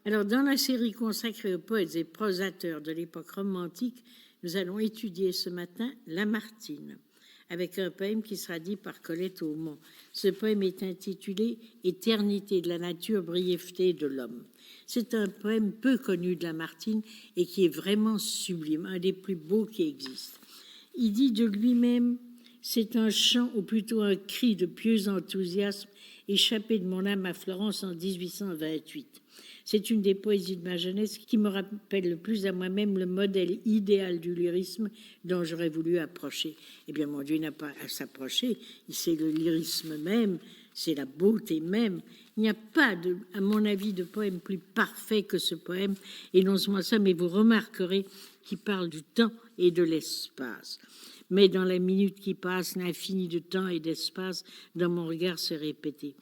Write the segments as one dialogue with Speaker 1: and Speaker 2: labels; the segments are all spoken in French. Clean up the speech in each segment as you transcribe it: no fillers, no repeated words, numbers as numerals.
Speaker 1: Alors, dans la série consacrée aux poètes et prosateurs de l'époque romantique, nous allons étudier ce matin Lamartine, avec un poème qui sera dit par Colette Aumont. Ce poème est intitulé « Éternité de la nature, brièveté de l'homme ». C'est un poème peu connu de Lamartine et qui est vraiment sublime, un des plus beaux qui existent. Il dit de lui-même « C'est un chant, ou plutôt un cri de pieux enthousiasme échappé de mon âme à Florence en 1828. C'est une des poésies de ma jeunesse qui me rappelle le plus à moi-même le modèle idéal du lyrisme dont j'aurais voulu approcher. Eh bien, mon Dieu n'a pas à s'approcher, c'est le lyrisme même, c'est la beauté même. Il n'y a pas, à mon avis, de poème plus parfait que ce poème. Et non seulement ça, mais vous remarquerez qu'il parle du temps et de l'espace. Mais dans la minute qui passe, l'infini de temps et d'espace dans mon regard se répétait.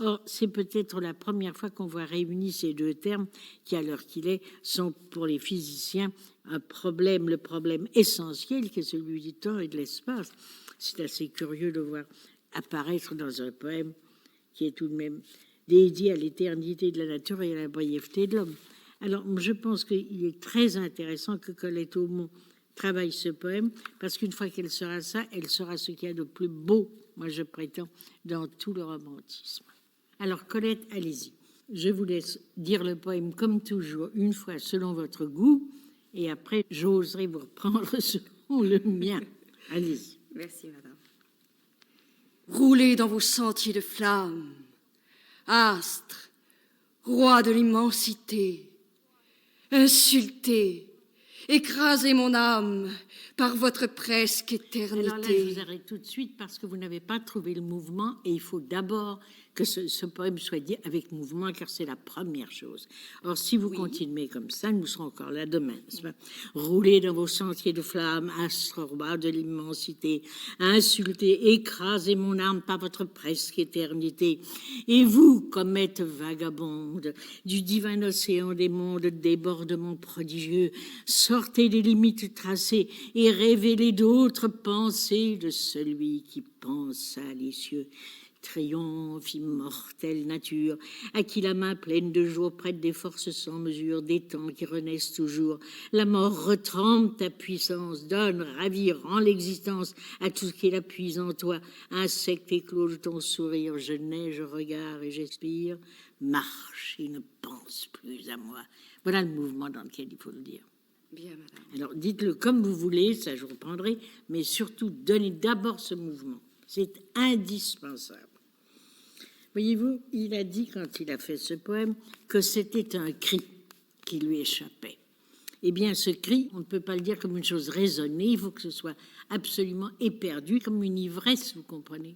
Speaker 1: Or, c'est peut-être la première fois qu'on voit réunis ces deux termes qui, à l'heure qu'il est, sont pour les physiciens un problème, le problème essentiel qui est celui du temps et de l'espace. C'est assez curieux de voir apparaître dans un poème qui est tout de même dédié à l'éternité de la nature et à la brièveté de l'homme. Alors, je pense qu'il est très intéressant que Colette Aumont travaille ce poème, parce qu'une fois qu'elle sera ça, elle sera ce qu'il y a de plus beau, moi je prétends, dans tout le romantisme. Alors Colette, allez-y. Je vous laisse dire le poème comme toujours, une fois selon votre goût, et après j'oserai vous reprendre selon le mien. Allez-y.
Speaker 2: Merci, madame. Roulez dans vos sentiers de flammes, astres, roi de l'immensité, insultez, écrasez mon âme par votre presque éternité.
Speaker 1: Alors là, je vous arrête tout de suite parce que vous n'avez pas trouvé le mouvement et il faut d'abord que ce poème soit dit avec mouvement, car c'est la première chose. Or, si vous continuez comme ça, nous serons encore là demain. Roulez dans vos sentiers de flammes, astres rois de l'immensité, insultez, écrasez mon âme par votre presque éternité. Et vous, comètes vagabondes du divin océan des mondes, débordements prodigieux, sortez des limites tracées et révélez d'autres pensées de celui qui pensa les cieux. Triomphe, immortelle nature, à qui la main pleine de jour prête des forces sans mesure, des temps qui renaissent toujours. La mort retrempe ta puissance, donne, ravit, rend l'existence à tout ce qui la puise en toi. Insecte éclos de ton sourire, je nais, je regarde et j'expire. Marche et ne pense plus à moi. Voilà le mouvement dans lequel il faut le dire.
Speaker 2: Bien, madame.
Speaker 1: Alors, dites-le comme vous voulez, ça je reprendrai, mais surtout, donnez d'abord ce mouvement. C'est indispensable. Voyez-vous, il a dit, quand il a fait ce poème, que c'était un cri qui lui échappait. Eh bien, ce cri, on ne peut pas le dire comme une chose raisonnée, il faut que ce soit absolument éperdu, comme une ivresse, vous comprenez ?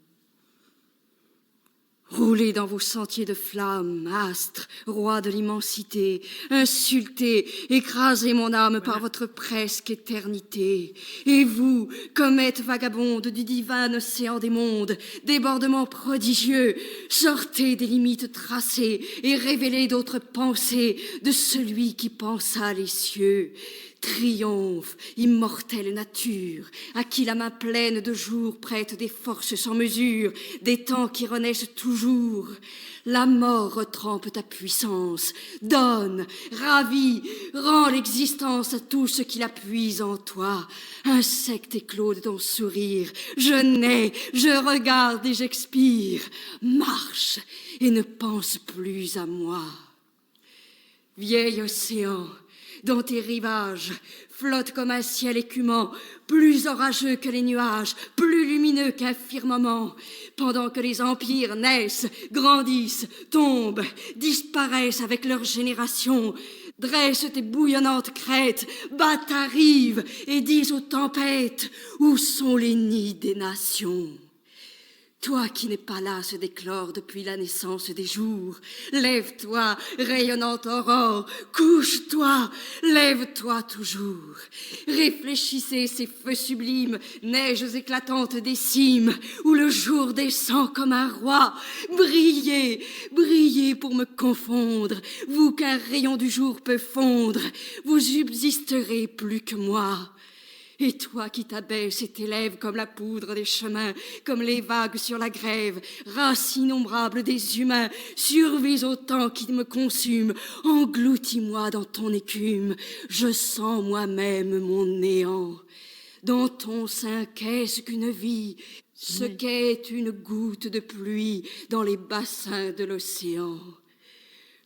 Speaker 2: Roulez dans vos sentiers de flammes, astres, rois de l'immensité, insultez, écrasez mon âme par votre presque éternité. Et vous, comètes vagabondes du divin océan des mondes, débordements prodigieux, sortez des limites tracées et révélez d'autres pensées de celui qui pensa les cieux. Triomphe, immortelle nature, à qui la main pleine de jour prête des forces sans mesure, des temps qui renaissent toujours. La mort retrempe ta puissance, donne, ravit, rend l'existence à tout ce qui la puise en toi. Insecte éclos de ton sourire, je nais, je regarde et j'expire. Marche et ne pense plus à moi. Vieil océan, dont tes rivages flottent comme un ciel écumant, plus orageux que les nuages, plus lumineux qu'un firmament, pendant que les empires naissent, grandissent, tombent, disparaissent avec leur génération. Dresse tes bouillonnantes crêtes, bat ta rive et dis aux tempêtes, où sont les nids des nations ? Toi qui n'es pas là se d'éclore depuis la naissance des jours, lève-toi, rayonnante aurore, couche-toi, lève-toi toujours. Réfléchissez ces feux sublimes, neiges éclatantes des cimes, où le jour descend comme un roi. Brillez, brillez pour me confondre, vous qu'un rayon du jour peut fondre, vous subsisterez plus que moi. Et toi qui t'abaisses et t'élèves comme la poudre des chemins, comme les vagues sur la grève, race innombrable des humains, survis au temps qui me consume, engloutis-moi dans ton écume, je sens moi-même mon néant. Dans ton sein, qu'est-ce qu'une vie? Ce qu'est une goutte de pluie dans les bassins de l'océan.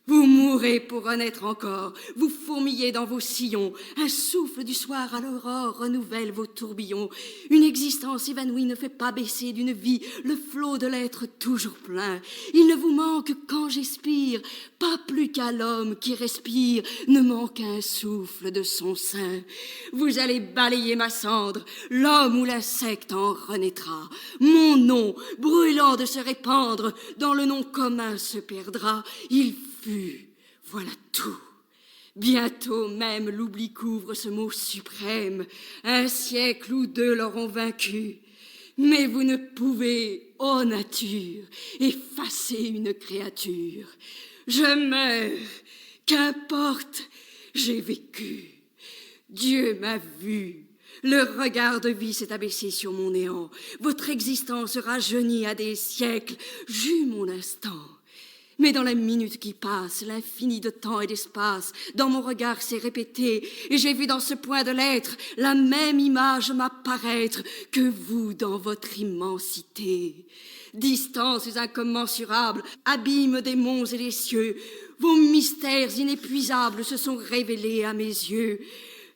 Speaker 2: Vous mourrez pour renaître encore, vous fourmillez dans vos sillons, un souffle du soir à l'aurore renouvelle vos tourbillons. Une existence évanouie ne fait pas baisser d'une vie le flot de l'être toujours plein. Il ne vous manque qu'en j'expire, pas plus qu'à l'homme qui respire ne manque un souffle de son sein. Vous allez balayer ma cendre, l'homme ou l'insecte en renaîtra. Mon nom, brûlant de se répandre, dans le nom commun se perdra. Il fut, voilà tout. Bientôt même l'oubli couvre ce mot suprême. Un siècle ou deux l'auront vaincu. Mais vous ne pouvez, ô nature, effacer une créature. Je meurs, qu'importe, j'ai vécu. Dieu m'a vu. Le regard de vie s'est abaissé sur mon néant. Votre existence rajeunie à des siècles. J'eus mon instant. Mais dans la minute qui passe, l'infini de temps et d'espace, dans mon regard s'est répété, et j'ai vu dans ce point de l'être la même image m'apparaître que vous dans votre immensité. Distances incommensurables, abîmes des monts et des cieux, vos mystères inépuisables se sont révélés à mes yeux.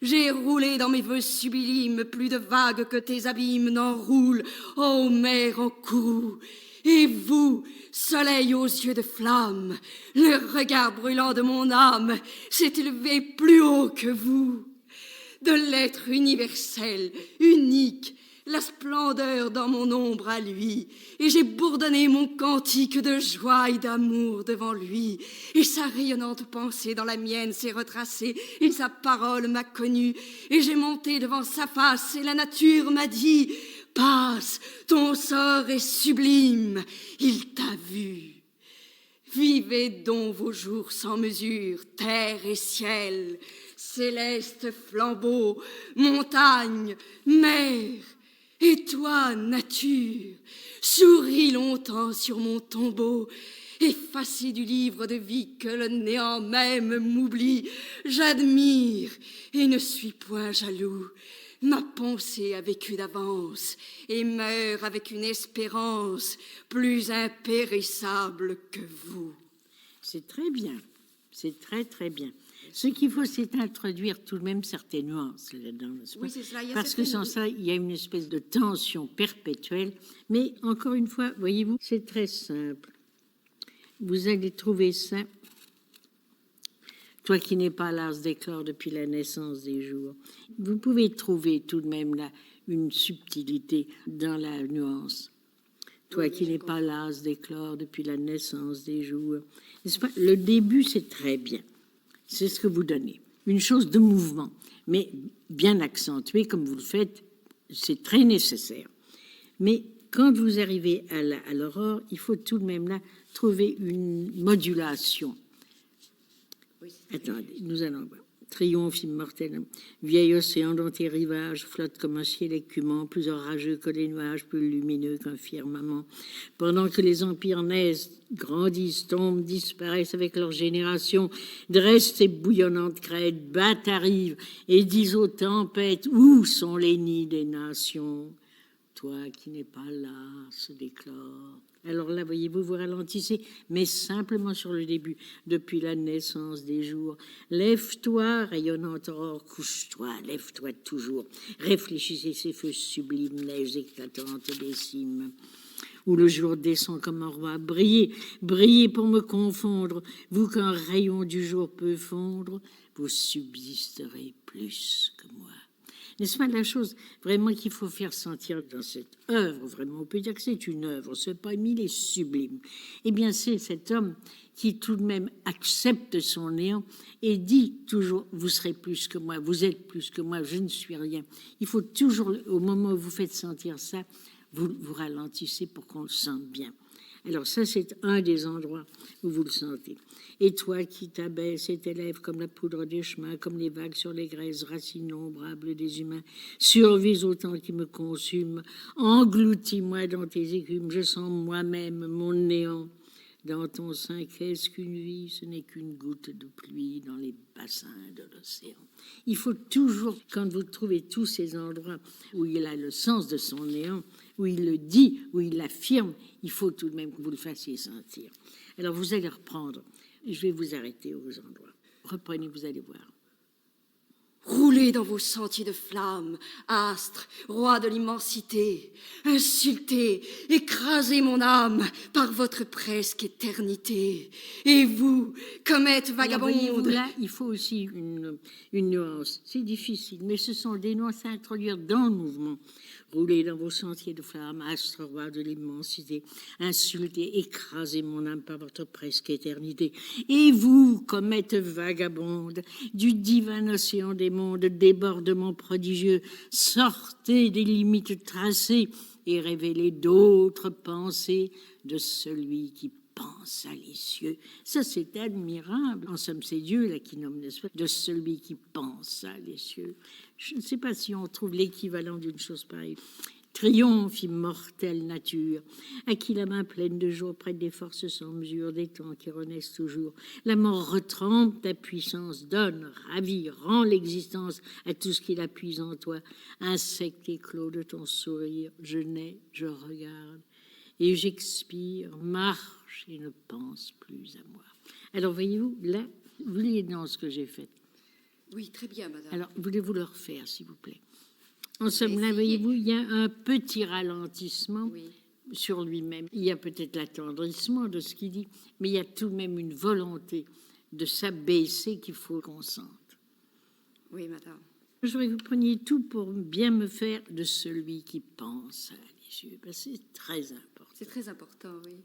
Speaker 2: J'ai roulé dans mes vœux sublimes plus de vagues que tes abîmes n'enroulent, ô mer en courroux. Et vous, soleil aux yeux de flamme, le regard brûlant de mon âme s'est élevé plus haut que vous. De l'être universel, unique, la splendeur dans mon ombre à lui, et j'ai bourdonné mon cantique de joie et d'amour devant lui, et sa rayonnante pensée dans la mienne s'est retracée, et sa parole m'a connue, et j'ai monté devant sa face, et la nature m'a dit: passe, ton sort est sublime, il t'a vu. Vivez donc vos jours sans mesure, terre et ciel, céleste flambeau, montagne, mer. Et toi, nature, souris longtemps sur mon tombeau, effacé du livre de vie que le néant même m'oublie. J'admire et ne suis point jaloux. Ma pensée a vécu d'avance et meurt avec une espérance plus impérissable que vous.
Speaker 1: C'est très bien, c'est très très bien. Ce qu'il faut, c'est introduire tout de même certaines nuances là-dedans, n'est-ce pas?
Speaker 2: Oui, c'est cela.
Speaker 1: Parce que sans ça, il y a une espèce de tension perpétuelle. Mais encore une fois, voyez-vous, c'est très simple. Vous allez trouver ça. Toi qui n'es pas l'as d'éclore depuis la naissance des jours, vous pouvez trouver tout de même là une subtilité dans la nuance. Toi qui n'es pas l'as d'éclore depuis la naissance des jours, n'est-ce pas? Le début, c'est très bien. C'est ce que vous donnez. Une chose de mouvement, mais bien accentuée comme vous le faites, c'est très nécessaire. Mais quand vous arrivez à l'aurore, il faut tout de même là trouver une modulation. Attendez, nous allons voir. Triomphe immortel, vieil océan dont tes rivages flottent comme un ciel écumant, plus orageux que les nuages, plus lumineux qu'un firmament. Pendant que les empires naissent, grandissent, tombent, disparaissent avec leur génération, dressent ces bouillonnantes crêtes, battent, arrivent, et disent aux tempêtes, où sont les nids des nations? Toi qui n'es pas là, se déclore. Alors là, voyez-vous, vous ralentissez, mais simplement sur le début, depuis la naissance des jours. Lève-toi, rayonnante aurore, couche-toi, lève-toi toujours. Réfléchissez ces feux sublimes, neiges éclatantes des cimes, où le jour descend comme un roi. Brillez, brillez pour me confondre, vous qu'un rayon du jour peut fondre, vous subsisterez plus que moi. N'est-ce pas la chose vraiment qu'il faut faire sentir dans cette œuvre? Vraiment, on peut dire que c'est une œuvre, ce poème, il est sublime. Eh bien, c'est cet homme qui tout de même accepte son néant et dit toujours, vous serez plus que moi, vous êtes plus que moi, je ne suis rien. Il faut toujours, au moment où vous faites sentir ça, vous ralentissez pour qu'on le sente bien. Alors ça, c'est un des endroits où vous le sentez. Et toi qui t'abaisse et t'élèves comme la poudre des chemins, comme les vagues sur les grèzes, racines innombrables des humains, survis au temps qui me consume, engloutis-moi dans tes écumes, je sens moi-même mon néant. Dans ton sein, qu'est-ce qu'une vie? Ce n'est qu'une goutte de pluie dans les bassins de l'océan. Il faut toujours, quand vous trouvez tous ces endroits où il a le sens de son néant, où il le dit, où il l'affirme, il faut tout de même que vous le fassiez sentir. Alors vous allez reprendre. Je vais vous arrêter aux endroits. Reprenez, vous allez voir.
Speaker 2: Roulez dans vos sentiers de flammes, astres, rois de l'immensité, insultez, écrasez mon âme par votre presque éternité. Et vous, comète vagabonde...
Speaker 1: Là, il faut aussi une nuance. C'est difficile, mais ce sont des nuances à introduire dans le mouvement. Roulez dans vos sentiers de flammes, astres, rois de l'immensité, insultez, écrasez mon âme par votre presque éternité. Et vous, comète vagabonde, du divin océan des mondes, débordement prodigieux, sortez des limites tracées et révélez d'autres pensées de celui qui pense à les cieux. Ça, c'est admirable. En somme, c'est Dieu là qui nomme, n'est-ce pas, de celui qui pense à les cieux. Je ne sais pas si on trouve l'équivalent d'une chose pareille. Triomphe, immortelle nature, à qui la main pleine de jour prête des forces sans mesure, des temps qui renaissent toujours. La mort retrempe ta puissance, donne, ravit, rend l'existence à tout ce qui la puise en toi. Insecte éclos de ton sourire, je nais, je regarde, et j'expire, marche et ne pense plus à moi. Alors, voyez-vous, là, vous voyez dans ce que j'ai fait.
Speaker 2: Oui, très bien, madame.
Speaker 1: Alors, voulez-vous le refaire, s'il vous plaît? En somme, là, voyez-vous, il y a un petit ralentissement sur lui-même. Il y a peut-être l'attendrissement de ce qu'il dit, mais il y a tout de même une volonté de s'abaisser qu'il faut qu'on sente.
Speaker 2: Oui, madame.
Speaker 1: Je voudrais que vous preniez tout pour bien me faire de celui qui pense à les yeux. C'est très important.
Speaker 2: C'est très important, oui.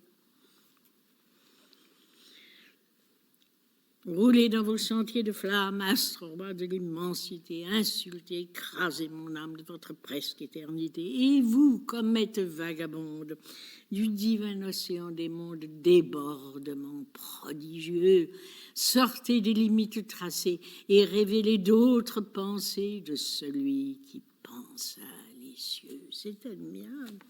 Speaker 1: Roulez dans vos sentiers de flammes, astres, rois de l'immensité, insultez, écrasez mon âme de votre presque éternité. Et vous, comète vagabonde, du divin océan des mondes, débordement prodigieux, sortez des limites tracées et révélez d'autres pensées de celui qui pense à les cieux. C'est admirable.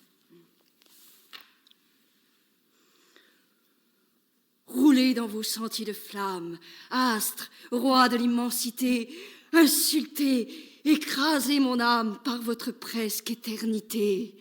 Speaker 2: Roulez dans vos sentiers de flammes, astres, rois de l'immensité, insultez, écrasez mon âme par votre presque éternité.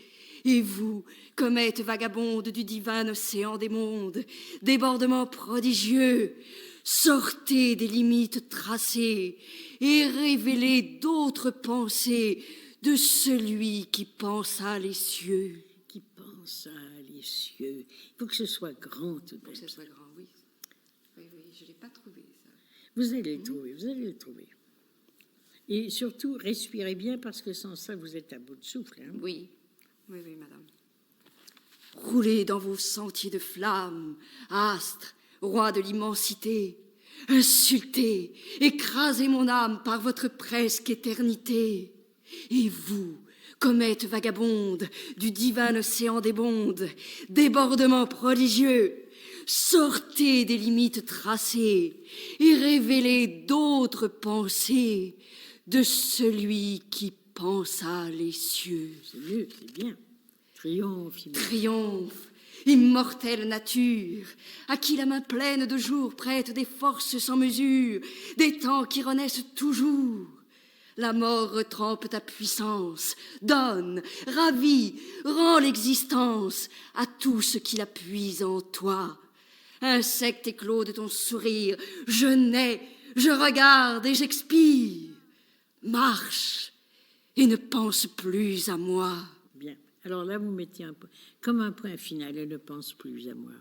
Speaker 2: Et vous, comète vagabonde du divin océan des mondes, débordement prodigieux, sortez des limites tracées et révélez d'autres pensées de celui qui pensa les cieux.
Speaker 1: Qui pensa les cieux. Il faut que ce soit grand tout de même.
Speaker 2: Il faut que ce soit grand, oui. Oui, je ne l'ai pas trouvé, ça.
Speaker 1: Vous allez le trouver, vous allez le trouver. Et surtout, respirez bien, parce que sans ça, vous êtes à bout de souffle. Hein?
Speaker 2: Oui, madame. Roulez dans vos sentiers de flammes, astres, rois de l'immensité, insultez, écrasez mon âme par votre presque éternité. Et vous, comète vagabonde du divin océan des mondes, débordement prodigieux, sortez des limites tracées et révélez d'autres pensées de celui qui pensa les cieux.
Speaker 1: C'est mieux, c'est bien. Triomphe,
Speaker 2: triomphe, immortelle nature, à qui la main pleine de jour prête des forces sans mesure, des temps qui renaissent toujours. La mort retrempe ta puissance, donne, ravit, rend l'existence à tout ce qui la puise en toi. Insecte éclos de ton sourire, je nais, je regarde et j'expire. Marche et ne pense plus à moi.
Speaker 1: Bien. Alors là, vous mettez comme un point final, elle ne pense plus à moi.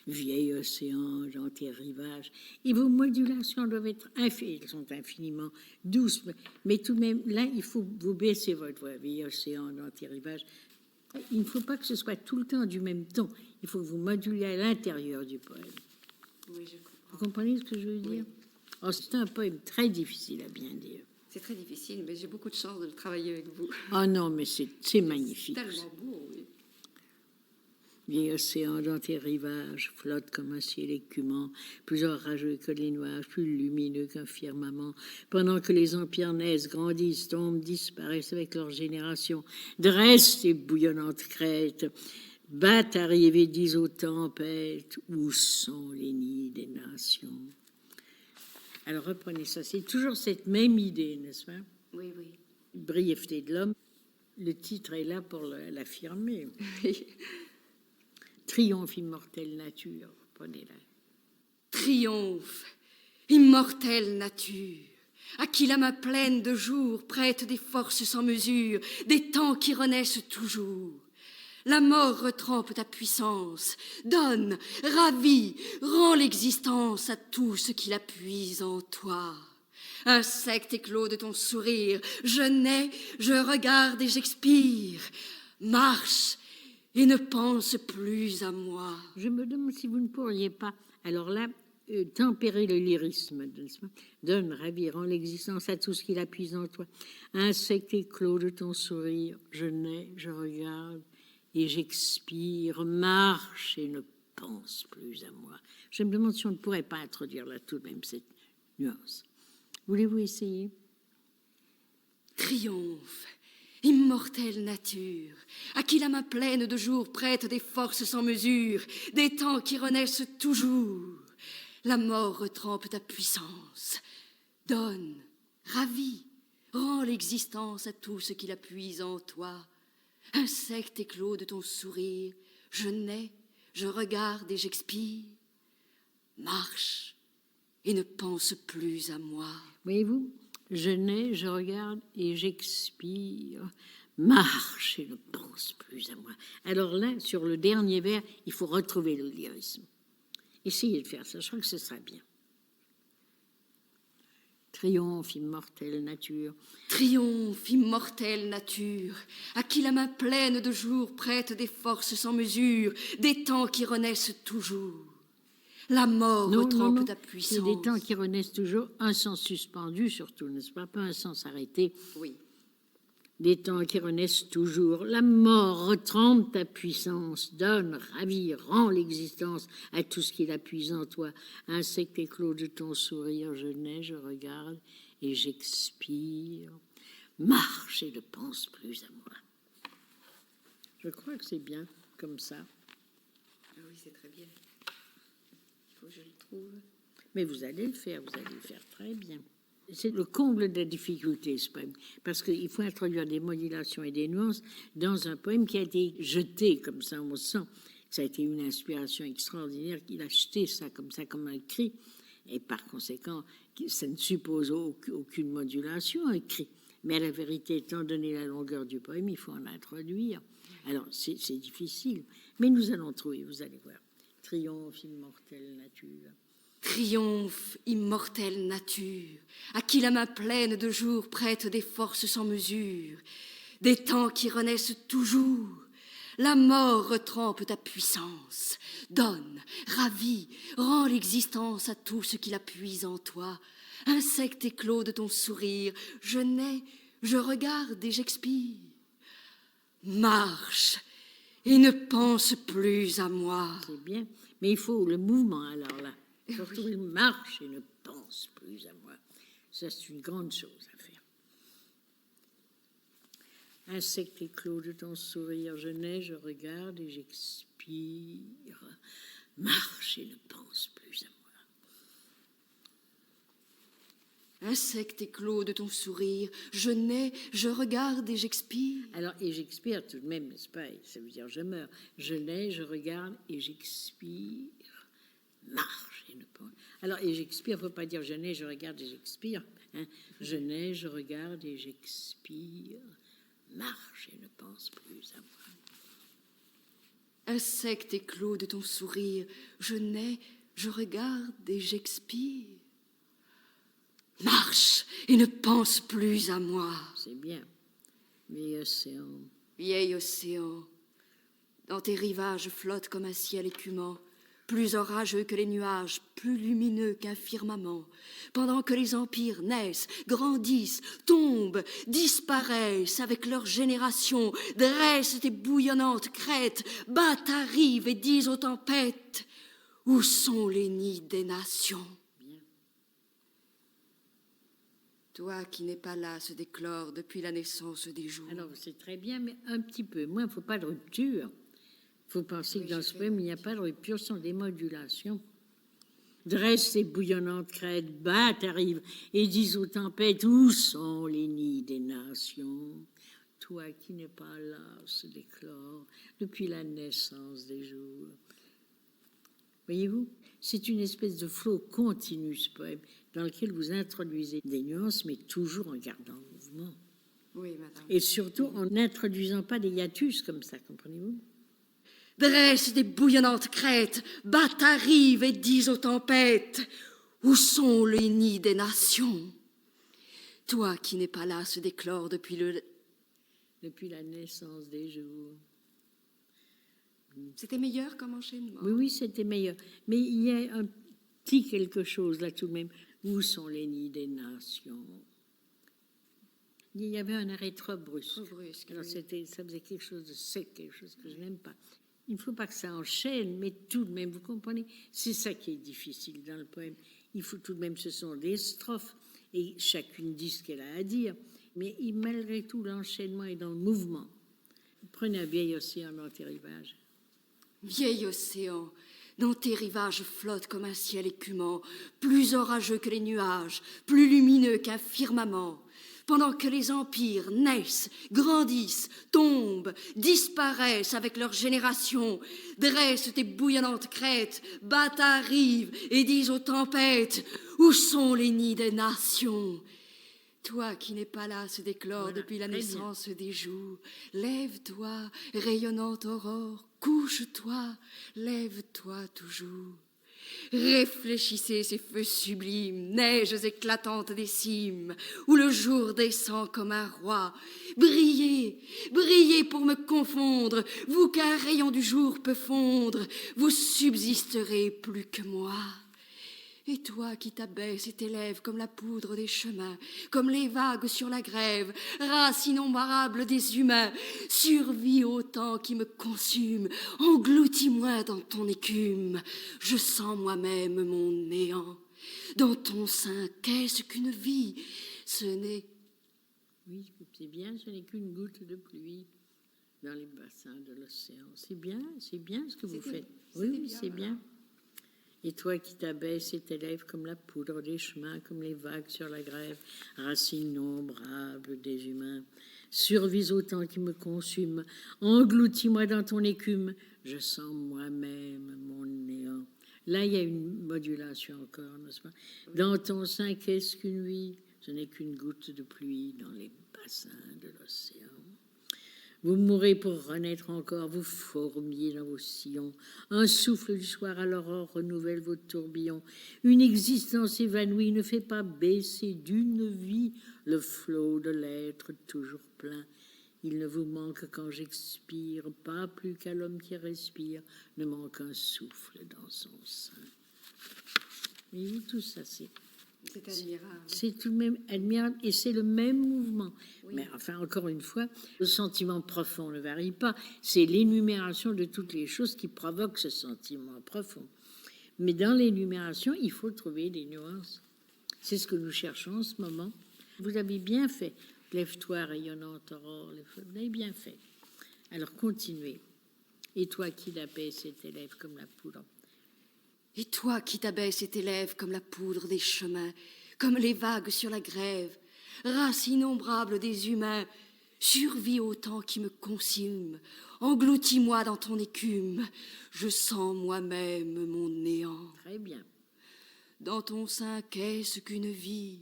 Speaker 1: Vieil océan, dans tes rivages. Et vos modulations doivent être elles sont infiniment douces, mais tout de même, là, il faut vous baisser votre voix. Vieil océan, dans tes rivages. Il ne faut pas que ce soit tout le temps du même ton. Il faut que vous moduliez à l'intérieur du poème.
Speaker 2: Oui, je comprends.
Speaker 1: Vous comprenez ce que je veux dire? Oh, c'est un poème très difficile à bien dire.
Speaker 2: C'est très difficile, mais j'ai beaucoup de chance de le travailler avec vous.
Speaker 1: Oh non, mais c'est magnifique.
Speaker 2: C'est tellement beau, oui.
Speaker 1: Vieil océan, dans tes rivages, flotte comme un ciel écumant, plus orageux que les nuages, plus lumineux qu'un firmament. Pendant que les empires naissent, grandissent, tombent, disparaissent avec leur génération, dressent tes bouillonnantes crêtes, battent, arrivent et disent aux tempêtes, où sont les nids des nations? Alors reprenez ça, c'est toujours cette même idée, n'est-ce pas?
Speaker 2: Oui, oui.
Speaker 1: Brièveté de l'homme, le titre est là pour l'affirmer. Triomphe, immortelle nature, prenez-la.
Speaker 2: Triomphe, immortelle nature, à qui la main pleine de jour prête des forces sans mesure, des temps qui renaissent toujours. La mort retrempe ta puissance, donne, ravit, rend l'existence à tout ce qui la puise en toi. Insecte éclos de ton sourire, je nais, je regarde et j'expire. Marche et ne pense plus à moi.
Speaker 1: Je me demande si vous ne pourriez pas, alors là, tempérer le lyrisme, donne, ravir, rend l'existence à tout ce qui la puise en toi. Insecte éclos de ton sourire, je nais, je regarde et j'expire, marche et ne pense plus à moi. Je me demande si on ne pourrait pas introduire là tout de même cette nuance. Voulez-vous essayer?
Speaker 2: Triomphe, immortelle nature, à qui la main pleine de jour prête des forces sans mesure, des temps qui renaissent toujours. La mort retrempe ta puissance, donne, ravit, rend l'existence à tout ce qui la puise en toi. Insecte éclos de ton sourire, je nais, je regarde et j'expire. Marche et ne pense plus à moi.
Speaker 1: Voyez-vous, je nais, je regarde et j'expire. Marche et ne pense plus à moi. Alors là, sur le dernier vers, il faut retrouver le lyrisme. Essayez de faire ça, je crois que ce sera bien. Triomphe, immortelle nature.
Speaker 2: Triomphe, immortelle nature, à qui la main pleine de jour prête des forces sans mesure, des temps qui renaissent toujours. La mort retrempe ta puissance.
Speaker 1: C'est des temps qui renaissent toujours, un sens suspendu surtout, n'est-ce pas? Pas un sens arrêté.
Speaker 2: Oui.
Speaker 1: Des temps qui renaissent toujours. La mort retrempe ta puissance, donne, ravit, rend l'existence à tout ce qui la puise en toi. Insecte éclos de ton sourire, je nais, je regarde et j'expire. Marche et ne pense plus à moi. Je crois que c'est bien comme ça.
Speaker 2: Ah oui, c'est très bien. Il faut que je le trouve.
Speaker 1: Mais vous allez le faire très bien. C'est le comble de la difficulté, ce poème, parce qu'il faut introduire des modulations et des nuances dans un poème qui a été jeté comme ça, on sent. Ça a été une inspiration extraordinaire, qu'il a jeté ça, comme un cri, et par conséquent, ça ne suppose aucune modulation, un cri. Mais à la vérité, étant donné la longueur du poème, il faut en introduire. Alors, c'est difficile, mais nous allons trouver, vous allez voir. Triomphe, immortelle nature.
Speaker 2: Triomphe, immortelle nature, à qui la main pleine de jour prête des forces sans mesure, des temps qui renaissent toujours. La mort retrempe ta puissance, donne, ravit, rend l'existence à tout ce qui la puise en toi. Insecte éclos de ton sourire, je nais, je regarde et j'expire. Marche et ne pense plus à moi.
Speaker 1: C'est bien, mais il faut le mouvement alors là. Surtout, il marche et ne pense plus à moi. Ça, c'est une grande chose à faire. Insecte éclos de ton sourire, je nais, je regarde et j'expire. Marche et ne pense plus à moi.
Speaker 2: Insecte éclos de ton sourire, je nais, je regarde et j'expire.
Speaker 1: Alors, et j'expire tout de même, n'est-ce pas? Ça veut dire je meurs. Je nais, je regarde et j'expire. Marche et ne pense. Alors, et j'expire, il ne faut pas dire je nais, je regarde et j'expire. Hein? Je nais, je regarde et j'expire. Marche et ne pense plus à moi.
Speaker 2: Insecte éclos de ton sourire, je nais, je regarde et j'expire. Marche et ne pense plus à moi.
Speaker 1: C'est bien. Vieil océan.
Speaker 2: Vieil océan, dans tes rivages flotte comme un ciel écumant, plus orageux que les nuages, plus lumineux qu'un firmament, pendant que les empires naissent, grandissent, tombent, disparaissent avec leur génération, dressent des bouillonnantes crêtes, battent à rive et disent aux tempêtes, où sont les nids des nations? Toi qui n'es pas là se d'éclore depuis la naissance des jours.
Speaker 1: Alors, c'est très bien, mais un petit peu moins. Il ne faut pas de rupture. Il faut penser que dans ce poème, il n'y a pas de rupture, ce sont des modulations. Dresse ces bouillonnantes crêtes, battent, arrivent, et disent aux tempêtes, où sont les nids des nations? Toi qui n'es pas là se d'éclore depuis la naissance des jours. Voyez-vous, c'est une espèce de flot continu, ce poème, dans lequel vous introduisez des nuances, mais toujours en gardant le mouvement.
Speaker 2: Oui, madame.
Speaker 1: Et surtout en n'introduisant pas des hiatus comme ça, comprenez-vous?
Speaker 2: Dresse des bouillonnantes crêtes, battent à rive et disent aux tempêtes, où sont les nids des nations? Toi qui n'es pas là se déclore depuis
Speaker 1: la naissance des jours.
Speaker 2: C'était meilleur comme enchaînement.
Speaker 1: Oui, oui, c'était meilleur. Mais il y a un petit quelque chose là tout de même. Où sont les nids des nations? Il y avait un arrêt trop brusque.
Speaker 2: Trop brusque,
Speaker 1: Alors
Speaker 2: oui.
Speaker 1: ça faisait quelque chose de sec, quelque chose que je n'aime pas. Il ne faut pas que ça enchaîne, mais tout de même, vous comprenez, c'est ça qui est difficile dans le poème. Il faut tout de même, ce sont des strophes, et chacune dit ce qu'elle a à dire, mais malgré tout, l'enchaînement est dans le mouvement. Prenez un vieil océan dans tes rivages.
Speaker 2: Vieil océan, dont tes rivages flottent comme un ciel écumant, plus orageux que les nuages, plus lumineux qu'un firmament, pendant que les empires naissent, grandissent, tombent, disparaissent avec leur génération, dressent tes bouillonnantes crêtes, battent à rive et disent aux tempêtes, où sont les nids des nations? Toi qui n'es pas là se déclore
Speaker 1: Voilà,
Speaker 2: depuis la
Speaker 1: très
Speaker 2: naissance des jours, lève-toi, rayonnante aurore, couche-toi, lève-toi toujours. Réfléchissez ces feux sublimes, neiges éclatantes des cimes, où le jour descend comme un roi. Brillez, brillez pour me confondre, vous qu'un rayon du jour peut fondre, vous subsisterez plus que moi. Et toi qui t'abaisses et t'élèves comme la poudre des chemins, comme les vagues sur la grève, race innombrable des humains, survis au temps qui me consume, engloutis-moi dans ton écume, je sens moi-même mon néant. Dans ton sein, qu'est-ce qu'une vie? Ce n'est...
Speaker 1: Oui, c'est bien, ce n'est qu'une goutte de pluie dans les bassins de l'océan. C'est bien ce que vous faites. Oui, c'est bien. Et toi qui t'abaisses et t'élèves comme la poudre des chemins, comme les vagues sur la grève, race innombrable des humains, survis au temps qui me consume, engloutis-moi dans ton écume, je sens moi-même mon néant. Là, il y a une modulation encore, n'est-ce pas? Dans ton sein, qu'est-ce qu'une vie? Ce n'est qu'une goutte de pluie dans les bassins de l'océan. Vous mourrez pour renaître encore, vous fourmillez dans vos sillons. Un souffle du soir à l'aurore renouvelle vos tourbillons. Une existence évanouie ne fait pas baisser d'une vie le flot de l'être toujours plein. Il ne vous manque quand j'expire, pas plus qu'à l'homme qui respire, ne manque un souffle dans son sein. Voyez-vous, tout ça, c'est
Speaker 2: admirable.
Speaker 1: C'est tout de même admirable et c'est le même mouvement.
Speaker 2: Oui.
Speaker 1: Mais enfin, encore une fois, le sentiment profond ne varie pas. C'est l'énumération de toutes les choses qui provoquent ce sentiment profond. Mais dans l'énumération, il faut trouver des nuances. C'est ce que nous cherchons en ce moment. Vous avez bien fait. Lève-toi, rayonnante aurore. Vous avez bien fait. Alors, continuez. Et toi qui l'abaisse et t'élèves comme la poudre.
Speaker 2: Et toi qui t'abaisses et t'élèves comme la poudre des chemins, comme les vagues sur la grève, race innombrable des humains, survis au temps qui me consume, engloutis-moi dans ton écume, je sens moi-même mon néant.
Speaker 1: Très bien.
Speaker 2: Dans ton sein, qu'est-ce qu'une vie?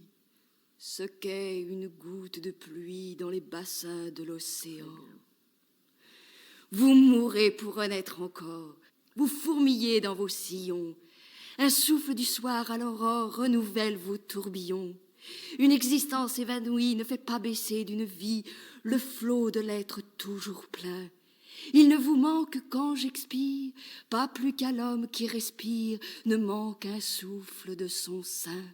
Speaker 2: Ce qu'est une goutte de pluie dans les bassins de l'océan. Vous mourrez pour renaître encore. Vous fourmillez dans vos sillons. Un souffle du soir à l'aurore renouvelle vos tourbillons. Une existence évanouie ne fait pas baisser d'une vie le flot de l'être toujours plein. Il ne vous manque quand j'expire, pas plus qu'à l'homme qui respire, ne manque un souffle de son sein.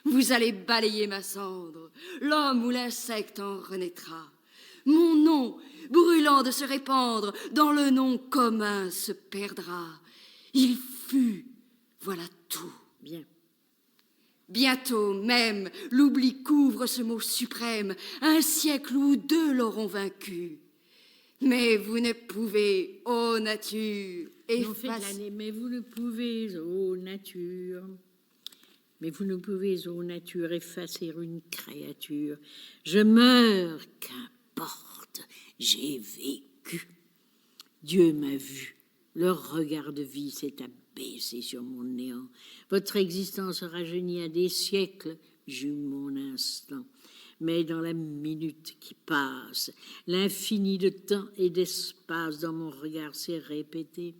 Speaker 2: Vous allez balayer ma cendre, l'homme ou l'insecte en renaîtra. Mon nom, brûlant de se répandre, dans le nom commun se perdra. Il fut, voilà tout.
Speaker 1: Bien.
Speaker 2: Bientôt même, l'oubli couvre ce mot suprême, un siècle ou deux l'auront vaincu. Mais vous ne pouvez, ô nature,
Speaker 1: Non, faites l'année, mais vous ne pouvez, ô nature. Mais vous ne pouvez, ô nature, effacer une créature. Je meurs, qu'importe, j'ai vécu. Dieu m'a vu, leur regard de vie s'est abaissé sur mon néant. Votre existence rajeunie à des siècles, j'eus mon instant. Mais dans la minute qui passe, l'infini de temps et d'espace dans mon regard s'est répété,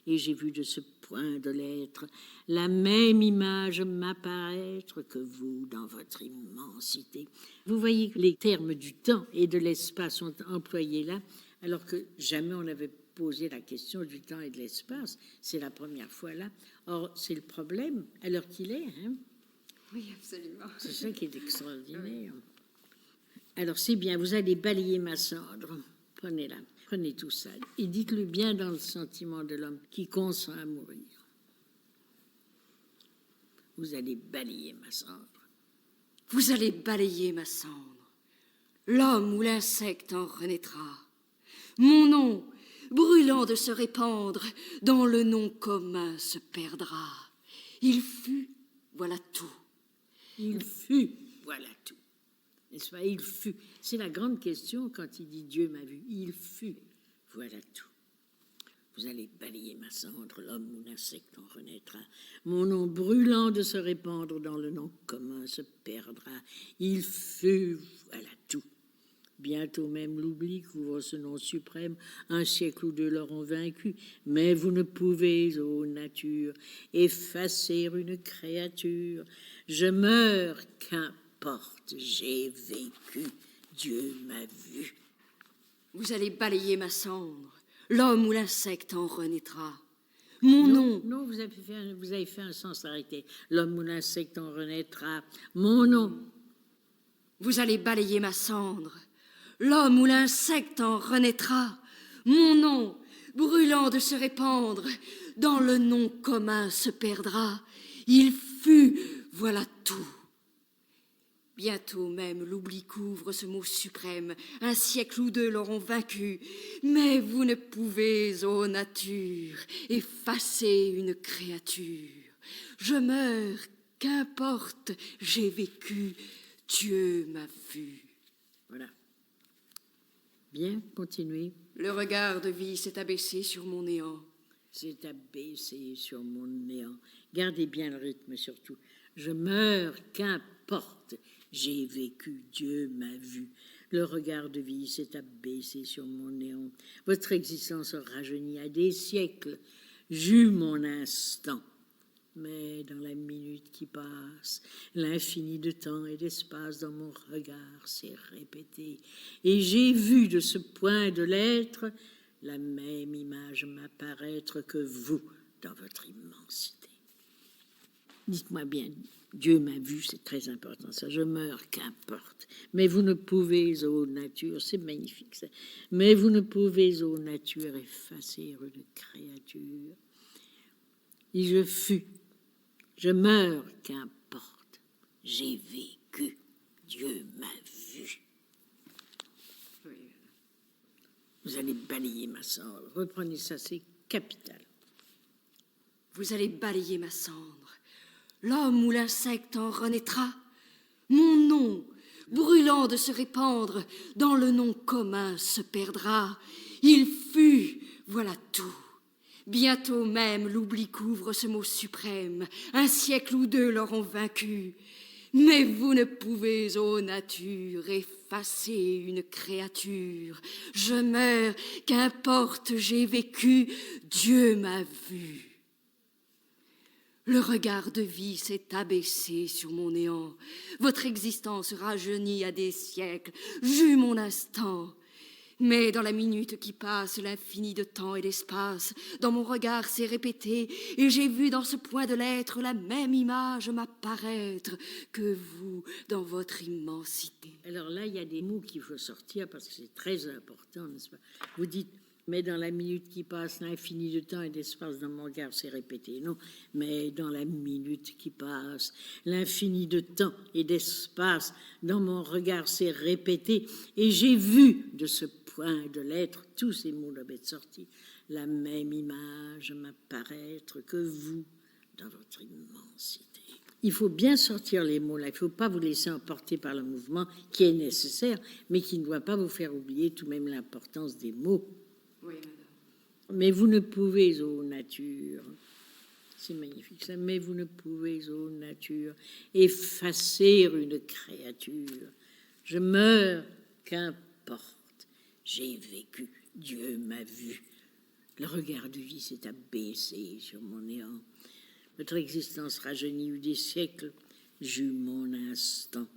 Speaker 1: et j'ai vu de ce point de l'être la même image m'apparaître que vous dans votre immensité. Vous voyez que les termes du temps et de l'espace sont employés là, alors que jamais on n'avait posé la question du temps et de l'espace. C'est la première fois là. Or, c'est le problème à l'heure qu'il est. Hein?
Speaker 2: Oui, absolument.
Speaker 1: C'est ça qui est extraordinaire. Alors, c'est bien, vous allez balayer ma cendre. Prenez-la, prenez tout ça. Et dites-le bien dans le sentiment de l'homme qui consent à mourir. Vous allez balayer ma cendre.
Speaker 2: Vous allez balayer ma cendre. L'homme ou l'insecte en renaîtra. Mon nom, brûlant de se répandre, dans le nom commun se perdra. Il fut, voilà tout.
Speaker 1: Il fut, voilà tout. N'est-ce pas? Il fut. C'est la grande question quand il dit Dieu m'a vu. Il fut, voilà tout. Vous allez balayer ma cendre, l'homme ou l'insecte en renaîtra. Mon nom brûlant de se répandre dans le nom commun se perdra. Il fut, voilà tout. Bientôt même l'oubli couvre ce nom suprême, un siècle ou deux l'auront vaincu, mais vous ne pouvez, ô nature, effacer une créature. Je meurs, qu'importe, j'ai vécu, Dieu m'a vu.
Speaker 2: Vous allez balayer ma cendre, l'homme ou l'insecte en renaîtra. Mon nom...
Speaker 1: Non, vous avez fait un sens arrêté. L'homme ou l'insecte en renaîtra. Mon nom...
Speaker 2: Vous allez balayer ma cendre, l'homme ou l'insecte en renaîtra. Mon nom, brûlant de se répandre, dans le nom commun se perdra. Il fut, voilà tout. Bientôt même l'oubli couvre ce mot suprême, un siècle ou deux l'auront vaincu. Mais vous ne pouvez, ô nature, effacer une créature. Je meurs, qu'importe, j'ai vécu, Dieu m'a vu.
Speaker 1: Voilà. Bien, continuez.
Speaker 2: Le regard de vie s'est abaissé sur mon néant.
Speaker 1: C'est abaissé sur mon néant. Gardez bien le rythme surtout. Je meurs, qu'importe, j'ai vécu, Dieu m'a vu. Le regard de vie s'est abaissé sur mon néant. Votre existence rajeunit à des siècles. J'eus mon instant. Mais dans la minute qui passe, l'infini de temps et d'espace dans mon regard s'est répété. Et j'ai vu de ce point de l'être la même image m'apparaître que vous dans votre immensité. Dites-moi bien, Dieu m'a vu, c'est très important ça, je meurs, qu'importe. Mais vous ne pouvez, ô nature, c'est magnifique ça, mais vous ne pouvez, ô nature, effacer une créature. Et je fus, je meurs, qu'importe, j'ai vécu, Dieu m'a vu. Vous allez balayer ma cendre. Reprenez ça, c'est capital.
Speaker 2: Vous allez balayer ma cendre. L'homme ou l'insecte en renaîtra. Mon nom, brûlant de se répandre, dans le nom commun se perdra. Il fut, voilà tout. Bientôt même l'oubli couvre ce mot suprême. Un siècle ou deux l'auront vaincu. Mais vous ne pouvez, ô nature, effacer une créature. Je meurs, qu'importe, j'ai vécu, Dieu m'a vu. Le regard de vie s'est abaissé sur mon néant. Votre existence rajeunie à des siècles. J'eus mon instant. Mais dans la minute qui passe, l'infini de temps et d'espace, dans mon regard s'est répété, et j'ai vu dans ce point de l'être la même image m'apparaître que vous dans votre immensité.
Speaker 1: Alors là, il y a des mots qu'il faut sortir parce que c'est très important, n'est-ce pas? Vous dites, mais dans la minute qui passe, l'infini de temps et d'espace dans mon regard s'est répété. Non, mais dans la minute qui passe, l'infini de temps et d'espace dans mon regard s'est répété, et j'ai vu de ce point de l'être, tous ces mots doivent être sortis, la même image m'apparaître que vous dans votre immensité. Il faut bien sortir les mots là, il ne faut pas vous laisser emporter par le mouvement qui est nécessaire, mais qui ne doit pas vous faire oublier tout de même l'importance des mots.
Speaker 2: Oui, madame.
Speaker 1: Mais vous ne pouvez, ô nature, c'est magnifique ça, mais vous ne pouvez, ô nature, effacer une créature. Je meurs, qu'importe, j'ai vécu, Dieu m'a vu. Le regard de vie s'est abaissé sur mon néant. Votre existence rajeunie eut des siècles, j'eus mon instant.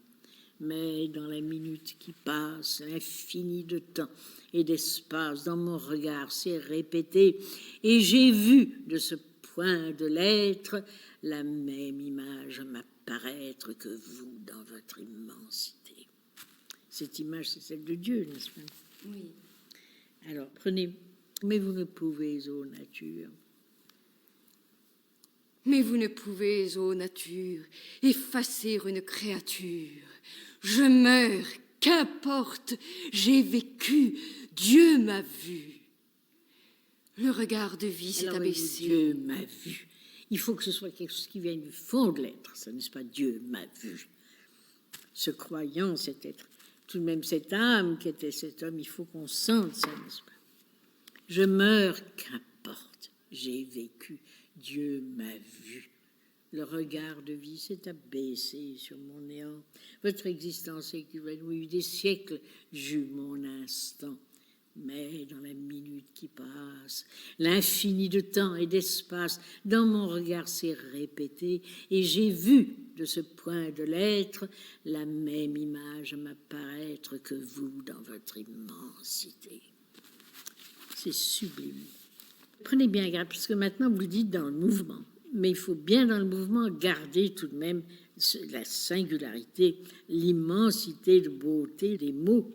Speaker 1: Mais dans la minute qui passe, l'infini de temps et d'espace dans mon regard s'est répété, et j'ai vu de ce point de l'être la même image m'apparaître que vous dans votre immensité. Cette image, c'est celle de Dieu, n'est-ce pas?
Speaker 2: Oui.
Speaker 1: Alors, prenez, mais vous ne pouvez, ô nature.
Speaker 2: Mais vous ne pouvez, ô nature, effacer une créature. Je meurs, qu'importe, j'ai vécu, Dieu m'a vu. Le regard de vie s'est abaissé.
Speaker 1: Dieu m'a vu. Il faut que ce soit quelque chose qui vienne du fond de l'être, ça n'est-ce pas? Dieu m'a vu. Ce croyant, cet être, tout de même cette âme qui était cet homme, il faut qu'on sente ça, n'est-ce pas? Je meurs, qu'importe, j'ai vécu, Dieu m'a vu. Le regard de vie s'est abaissé sur mon néant. Votre existence équivalue des siècles, j'eus mon instant. Mais dans la minute qui passe, l'infini de temps et d'espace dans mon regard s'est répété, et j'ai vu de ce point de l'être la même image m'apparaître que vous dans votre immensité. C'est sublime. Prenez bien garde, parce que maintenant vous le dites dans le mouvement, mais il faut bien dans le mouvement garder tout de même la singularité, l'immensité de beauté des mots.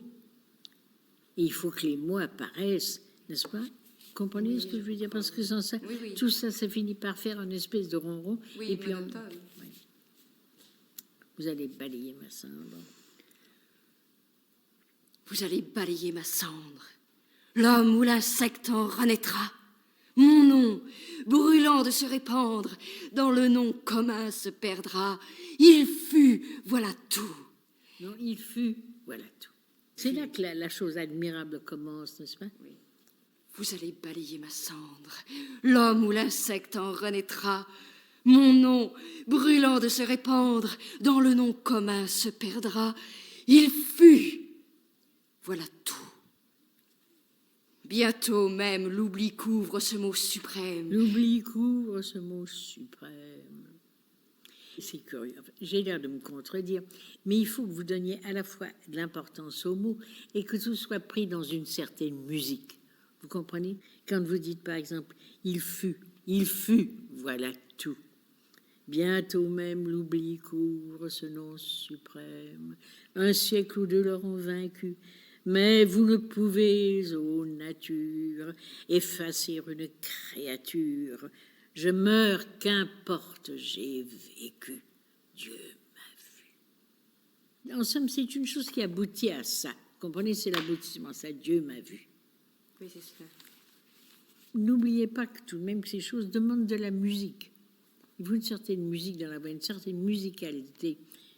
Speaker 1: Et il faut que les mots apparaissent, n'est-ce pas? Vous comprenez ce que je veux dire? Parce que sans ça, tout ça, ça finit par faire une espèce de ronron.
Speaker 2: Oui,
Speaker 1: et puis
Speaker 2: oui.
Speaker 1: Vous allez balayer ma cendre.
Speaker 2: Vous allez balayer ma cendre. L'homme ou l'insecte en renaîtra. Mon nom, brûlant de se répandre, dans le nom commun se perdra. Il fut, voilà tout.
Speaker 1: Non, il fut, voilà tout. C'est là que la chose admirable commence, n'est-ce pas?
Speaker 2: Oui. Vous allez balayer ma cendre. L'homme ou l'insecte en renaîtra. Mon nom, brûlant de se répandre, dans le nom commun se perdra. Il fut, voilà tout. Bientôt même, l'oubli couvre ce mot suprême.
Speaker 1: L'oubli couvre ce mot suprême. C'est curieux. J'ai l'air de me contredire, mais il faut que vous donniez à la fois de l'importance aux mots et que tout soit pris dans une certaine musique. Vous comprenez? Quand vous dites, par exemple, il fut, voilà tout. Bientôt même, l'oubli couvre ce nom suprême. Un siècle ou deux l'auront vaincu. Mais vous ne pouvez, ô nature, effacer une créature. Je meurs, qu'importe, j'ai vécu. Dieu m'a vu. En somme, c'est une chose qui aboutit à ça. Vous comprenez, c'est l'aboutissement, ça. Dieu m'a vu.
Speaker 2: Oui, c'est ça.
Speaker 1: N'oubliez pas que tout de même, ces choses demandent de la musique. Il faut une certaine musique dans la voix, une certaine musicalité.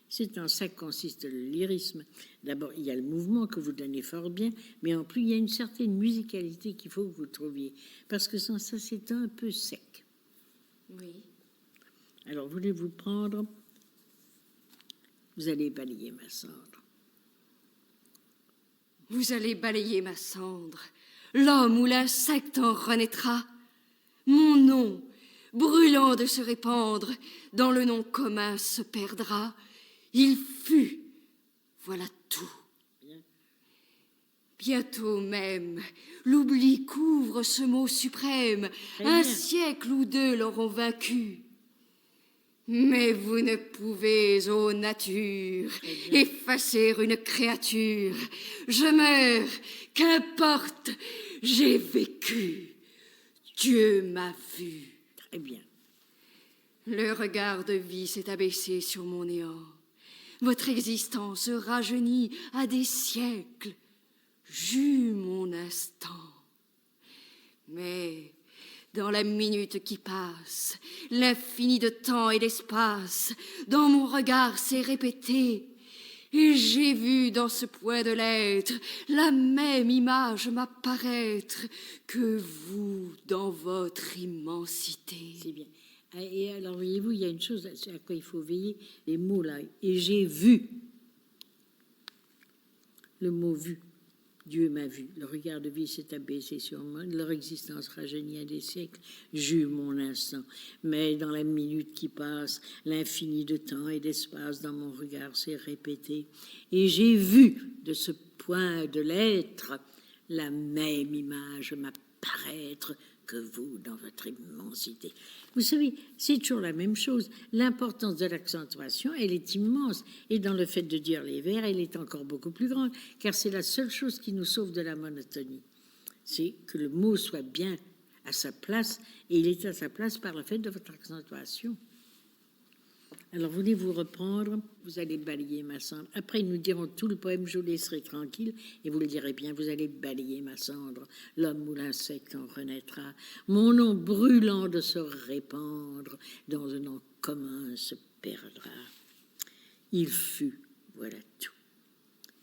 Speaker 1: C'est en ça que consiste le lyrisme. D'abord, il y a le mouvement que vous donnez fort bien, mais en plus, il y a une certaine musicalité qu'il faut que vous trouviez. Parce que sans ça, c'est un peu sec.
Speaker 2: Oui.
Speaker 1: Alors, voulez-vous prendre? Vous allez balayer ma cendre.
Speaker 2: Vous allez balayer ma cendre. L'homme ou l'insecte en renaîtra. Mon nom, brûlant de se répandre, dans le nom commun se perdra. Il fut, voilà tout. Bientôt même, l'oubli couvre ce mot suprême. Un siècle ou deux l'auront vaincu. Mais vous ne pouvez, ô nature, effacer une créature. Je meurs, qu'importe, j'ai vécu. Dieu m'a vu.
Speaker 1: Très bien.
Speaker 2: Le regard de vie s'est abaissé sur mon néant. Votre existence rajeunit à des siècles. J'eus mon instant. Mais dans la minute qui passe, l'infini de temps et d'espace, dans mon regard s'est répété, et j'ai vu dans ce point de l'être la même image m'apparaître que vous dans votre immensité.
Speaker 1: C'est bien. Et alors, voyez-vous, il y a une chose à quoi il faut veiller, les mots là. Et j'ai vu. Le mot vu. Dieu m'a vu. Le regard de vie s'est abaissé sur moi. Leur existence rajeunit à des siècles. J'eus mon instant. Mais dans la minute qui passe, l'infini de temps et d'espace dans mon regard s'est répété. Et j'ai vu de ce point de l'être la même image m'apparaître que vous dans votre immensité. Vous savez, c'est toujours la même chose. L'importance de l'accentuation, elle est immense. Et dans le fait de dire les vers, elle est encore beaucoup plus grande, car c'est la seule chose qui nous sauve de la monotonie. C'est que le mot soit bien à sa place, et il est à sa place par le fait de votre accentuation. Alors, voulez-vous reprendre? Vous allez balayer ma cendre. Après, nous dirons tout le poème, je vous laisserai tranquille, et vous le direz bien, vous allez balayer ma cendre. L'homme ou l'insecte en renaîtra. Mon nom brûlant de se répandre, dans un nom commun se perdra. Il fut, voilà tout.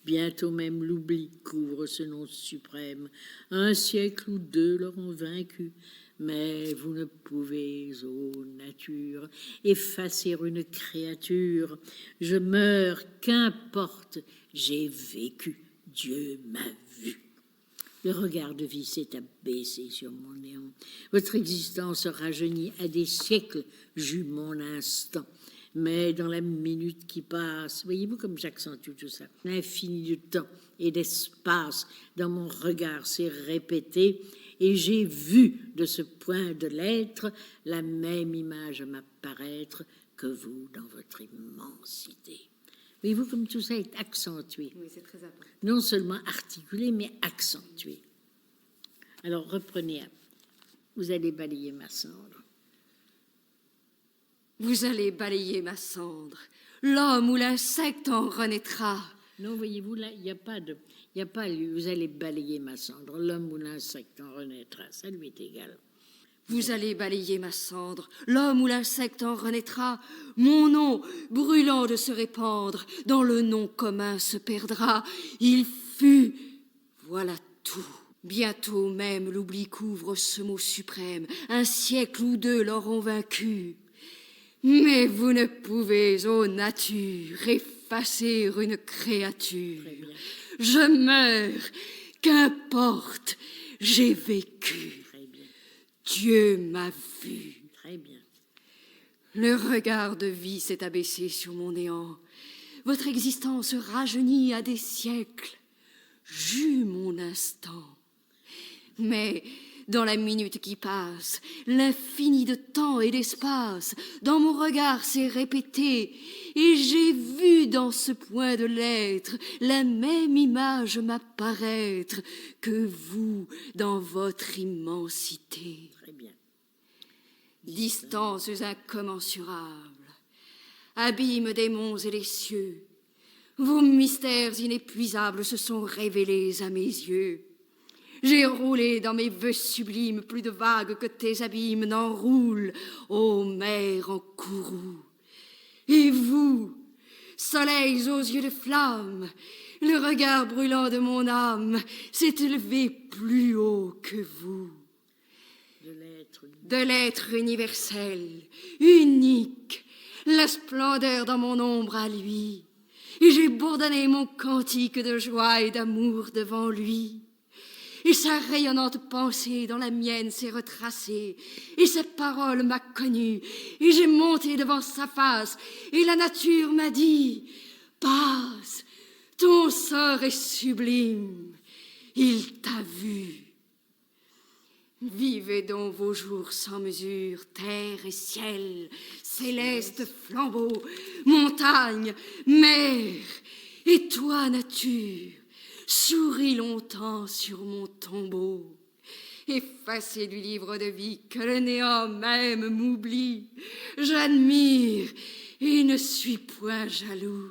Speaker 1: Bientôt même l'oubli couvre ce nom suprême. Un siècle ou deux l'auront vaincu. Mais vous ne pouvez, ô nature, effacer une créature. Je meurs, qu'importe, j'ai vécu, Dieu m'a vu. Le regard de vie s'est abaissé sur mon néant. Votre existence rajeunit à des siècles, j'eus mon instant. Mais dans la minute qui passe, voyez-vous comme j'accentue tout ça, l'infini du temps et d'espace dans mon regard s'est répété, et j'ai vu de ce point de l'être la même image m'apparaître que vous dans votre immensité. Voyez-vous comme tout ça est accentué.
Speaker 2: Oui, c'est très important.
Speaker 1: Non seulement articulé, mais accentué. Alors reprenez, vous allez balayer ma cendre.
Speaker 2: Vous allez balayer ma cendre. L'homme ou l'insecte en renaîtra.
Speaker 1: Non, voyez-vous, là, il n'y a pas vous allez balayer ma cendre. L'homme ou l'insecte en renaîtra, ça lui est égal.
Speaker 2: Vous allez balayer ma cendre. L'homme ou l'insecte en renaîtra. Mon nom, brûlant de se répandre, dans le nom commun se perdra. Il fut, voilà tout. Bientôt même l'oubli couvre ce mot suprême. Un siècle ou deux l'auront vaincu. Mais vous ne pouvez, ô nature, effacer une créature. Je meurs, qu'importe, j'ai vécu.
Speaker 1: Très bien.
Speaker 2: Dieu m'a vu.
Speaker 1: Très bien.
Speaker 2: Le regard de vie s'est abaissé sur mon néant. Votre existence rajeunit à des siècles. J'eus mon instant. Mais dans la minute qui passe, l'infini de temps et d'espace, dans mon regard s'est répété, et j'ai vu dans ce point de l'être la même image m'apparaître que vous dans votre immensité.
Speaker 1: Très bien.
Speaker 2: Distances incommensurables, abîmes des monts et des cieux, vos mystères inépuisables se sont révélés à mes yeux. J'ai roulé dans mes vœux sublimes plus de vagues que tes abîmes n'enroulent, ô mer en courroux. Et vous, soleils aux yeux de flamme, le regard brûlant de mon âme s'est élevé plus haut que vous. De l'être universel, unique, la splendeur dans mon ombre à lui. Et j'ai bourdonné mon cantique de joie et d'amour devant lui. Et sa rayonnante pensée dans la mienne s'est retracée, et sa parole m'a connue, et j'ai monté devant sa face, et la nature m'a dit, passe, ton sort est sublime. il t'a vu. Vivez donc vos jours sans mesure, terre et ciel, céleste flambeau, montagne, mer, et toi, nature, souris longtemps sur mon tombeau. Effacé du livre de vie, que le néant même m'oublie, j'admire et ne suis point jaloux.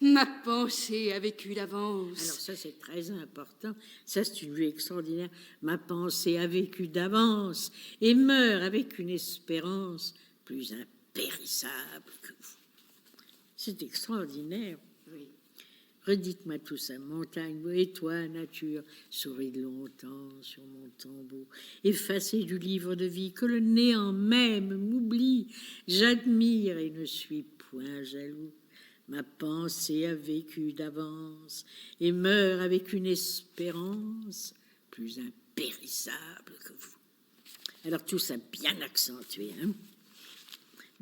Speaker 2: Ma pensée a vécu d'avance.
Speaker 1: Alors ça, c'est très important. Ça, c'est une vue extraordinaire. Ma pensée a vécu d'avance et meurt avec une espérance plus impérissable que vous. C'est extraordinaire.
Speaker 2: Oui.
Speaker 1: Redites-moi tout ça. Montagne, et toi, nature, souris longtemps sur mon tombeau. Effacé du livre de vie, que le néant même m'oublie. J'admire et ne suis point jaloux. Ma pensée a vécu d'avance et meurt avec une espérance plus impérissable que vous. Alors tout ça bien accentué. Hein?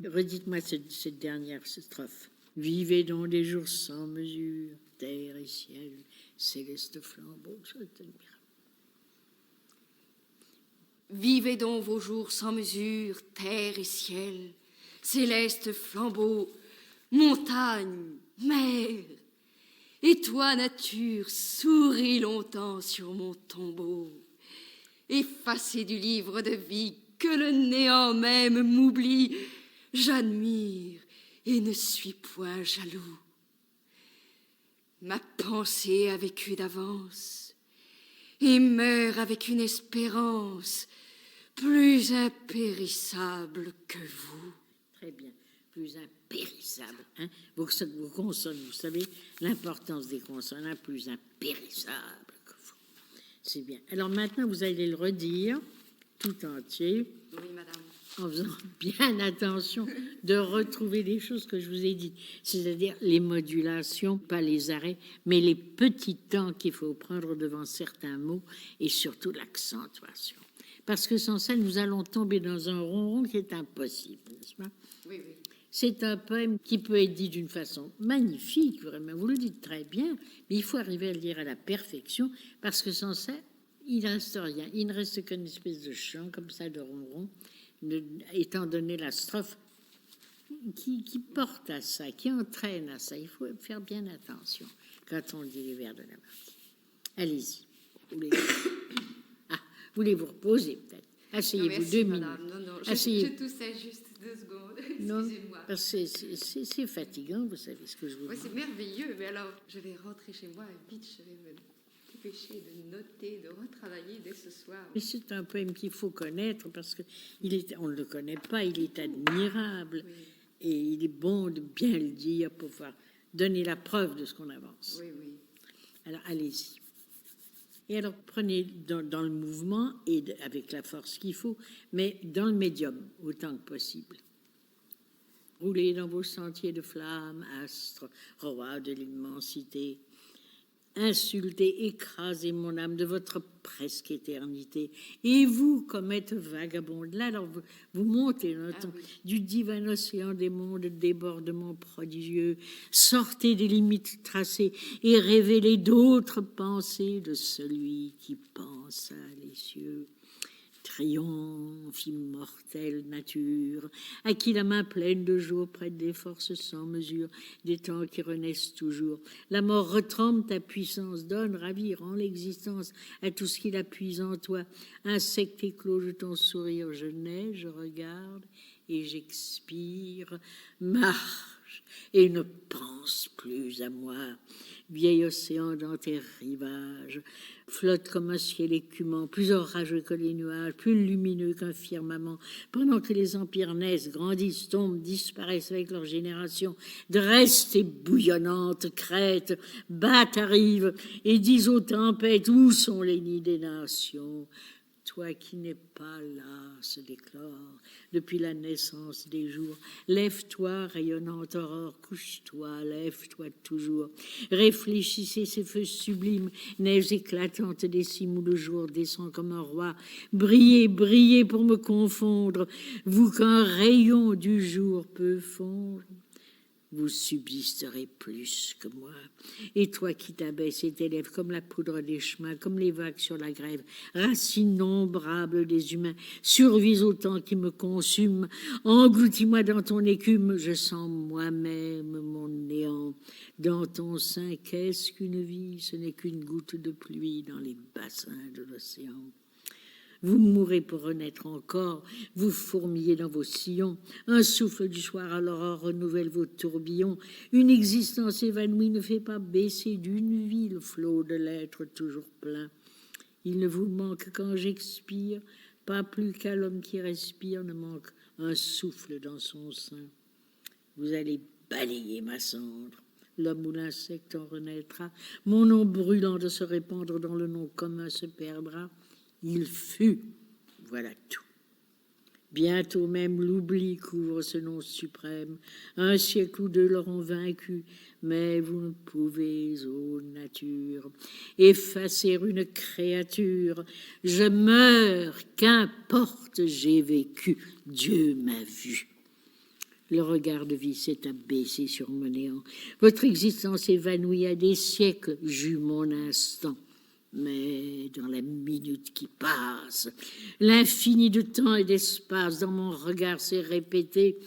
Speaker 1: Redites-moi cette dernière strophe. Vivez donc des jours sans mesure, terre et ciel, céleste flambeau. Ça t'admire.
Speaker 2: Vivez donc vos jours sans mesure, terre et ciel, céleste flambeau, montagne, mer, et toi, nature, souris longtemps sur mon tombeau. Effacé du livre de vie, que le néant même m'oublie, j'admire et ne suis point jaloux. Ma pensée a vécu d'avance et meurt avec une espérance plus impérissable que vous.
Speaker 1: Très bien, plus impérissable. Hein? Vos consonnes, vous savez l'importance des consonnes, hein? Plus impérissable que vous. C'est bien. Alors maintenant, vous allez le redire tout entier.
Speaker 2: Oui, madame.
Speaker 1: En faisant bien attention de retrouver les choses que je vous ai dites, c'est-à-dire les modulations, pas les arrêts, mais les petits temps qu'il faut prendre devant certains mots et surtout l'accentuation. Parce que sans ça, nous allons tomber dans un ronron qui est impossible, n'est-ce pas?
Speaker 2: Oui, oui.
Speaker 1: C'est un poème qui peut être dit d'une façon magnifique, vraiment, vous le dites très bien, mais il faut arriver à le dire à la perfection, parce que sans ça, il ne reste rien. Il ne reste qu'une espèce de chant comme ça, de ronron, étant donné la strophe qui porte à ça, qui entraîne à ça. Il faut faire bien attention quand on dit les vers de Lamartine. Allez-y. Voulez-vous reposer peut-être? Asseyez-vous 2 minutes.
Speaker 2: Madame. Non,
Speaker 1: Asseyez.
Speaker 2: je toussais juste 2 secondes.
Speaker 1: Non,
Speaker 2: Excusez-moi.
Speaker 1: parce que c'est fatigant, vous savez ce que je vous
Speaker 2: Oui,
Speaker 1: dis.
Speaker 2: c'est merveilleux, mais alors je vais rentrer chez moi et vite, je vais me dépêcher de noter, de retravailler dès ce soir.
Speaker 1: Mais c'est un poème qu'il faut connaître parce que on ne le connaît pas, il est admirable.
Speaker 2: Oui.
Speaker 1: Et il est bon de bien le dire pour pouvoir donner la preuve de ce qu'on avance.
Speaker 2: Oui, oui.
Speaker 1: Alors, allez-y. Et alors, prenez dans le mouvement et avec la force qu'il faut, mais dans le médium, autant que possible. Roulez dans vos sentiers de flammes, astres, rois de l'immensité. Insultez, écrasez mon âme de votre presque éternité. Et vous, comète vagabonde, là, alors vous montez du divin océan des mondes, débordements prodigieux, sortez des limites tracées et révélez d'autres pensées de celui qui pensa les cieux. Triomphe, immortelle nature, à qui la main pleine de jour prête des forces sans mesure, des temps qui renaissent toujours. La mort retrempe ta puissance, donne, ravit, rend l'existence à tout ce qui l'appuie en toi. Insecte éclos de ton sourire, je nais, je regarde et j'expire, marche et ne pense plus à moi. Vieil océan dans tes rivages, flotte comme un ciel écumant, plus orageux que les nuages, plus lumineux qu'un firmament. Pendant que les empires naissent, grandissent, tombent, disparaissent avec leur génération, dresse tes bouillonnantes crêtes, battent, arrivent, et disent aux tempêtes, où sont les nids des nations? Toi qui n'es pas là, se déclare depuis la naissance des jours. Lève-toi, rayonnante aurore, couche-toi, lève-toi toujours. Réfléchissez ces feux sublimes, neige éclatante des cimes où le jour descend comme un roi. Brillez, brillez pour me confondre, vous qu'un rayon du jour peut fondre. vous subsisterez plus que moi. Et toi qui t'abaisses et t'élèves comme la poudre des chemins, comme les vagues sur la grève, race innombrable des humains, survis au temps qui me consume, engloutis-moi dans ton écume, je sens moi-même mon néant. Dans ton sein, qu'est-ce qu'une vie? Ce n'est qu'une goutte de pluie dans les bassins de l'océan. Vous mourrez pour renaître encore, vous fourmillez dans vos sillons, un souffle du soir à l'aurore renouvelle vos tourbillons, une existence évanouie ne fait pas baisser d'une vie le flot de l'être toujours plein. Il ne vous manque quand j'expire, pas plus qu'à l'homme qui respire ne manque un souffle dans son sein. Vous allez balayer ma cendre, l'homme ou l'insecte en renaîtra, mon nom brûlant de se répandre dans le nom commun se perdra. Il fut, voilà tout. Bientôt même l'oubli couvre ce nom suprême. Un siècle ou deux l'auront vaincu, mais vous ne pouvez, ô nature, effacer une créature. Je meurs, qu'importe, j'ai vécu, Dieu m'a vu. Le regard de vie s'est abaissé sur mon néant. Votre existence évanouie à des siècles, j'eus mon instant. Mais dans la minute qui passe, l'infini de temps et d'espace dans mon regard s'est répété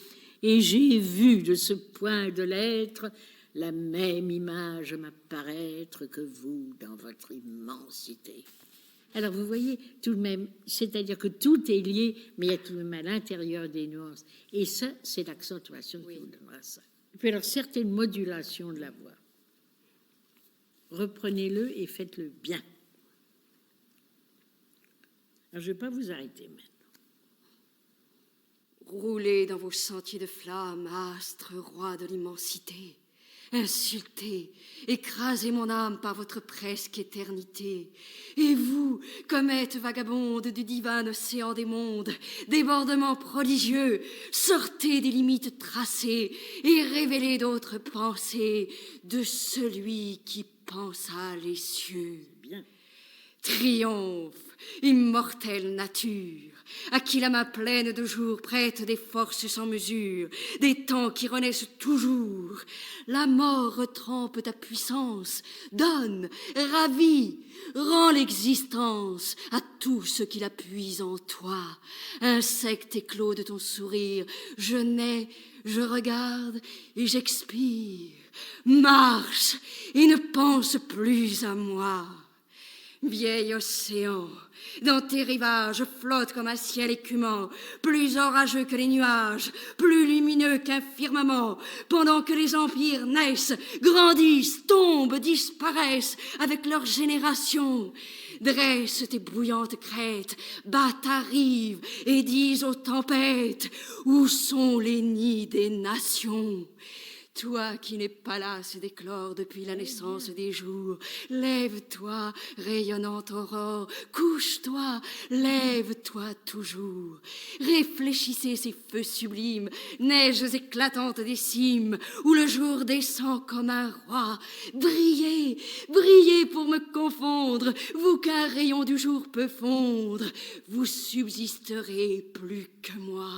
Speaker 1: et j'ai vu de ce point de l'être la même image m'apparaître que vous dans votre immensité. Alors vous voyez tout de même, c'est-à-dire que tout est lié, mais il y a tout de même à l'intérieur des nuances. Et ça, c'est l'accentuation qui vous donnera ça. Et puis alors, certaines modulations de la voix. Reprenez-le et faites-le bien. Alors, je ne vais pas vous arrêter maintenant.
Speaker 2: Roulez dans vos sentiers de flammes, astres, rois de l'immensité. Insultez, écrasez mon âme par votre presque éternité. Et vous, comète vagabonde du divin océan des mondes, débordement prodigieux, sortez des limites tracées et révélez d'autres pensées de celui qui pensa les cieux.
Speaker 1: Bien.
Speaker 2: Triomphe, immortelle nature, à qui la main pleine de jour prête des forces sans mesure, des temps qui renaissent toujours. La mort retrempe ta puissance, donne, ravit, rend l'existence à tout ce qui la puise en toi. Insecte éclos de ton sourire, je nais, je regarde et j'expire. Marche et ne pense plus à moi. Vieil océan, dans tes rivages flotte comme un ciel écumant, plus orageux que les nuages, plus lumineux qu'un firmament, pendant que les empires naissent, grandissent, tombent, disparaissent avec leur génération. Dresse tes bouillantes crêtes, bat ta rive et dis aux tempêtes, où sont les nids des nations? Toi qui n'es pas lasse d'éclore depuis la naissance des jours, lève-toi, rayonnante aurore, couche-toi, lève-toi toujours. Réfléchissez ces feux sublimes, neiges éclatantes des cimes, où le jour descend comme un roi. Brillez, brillez pour me confondre, vous qu'un rayon du jour peut fondre, vous subsisterez plus que moi.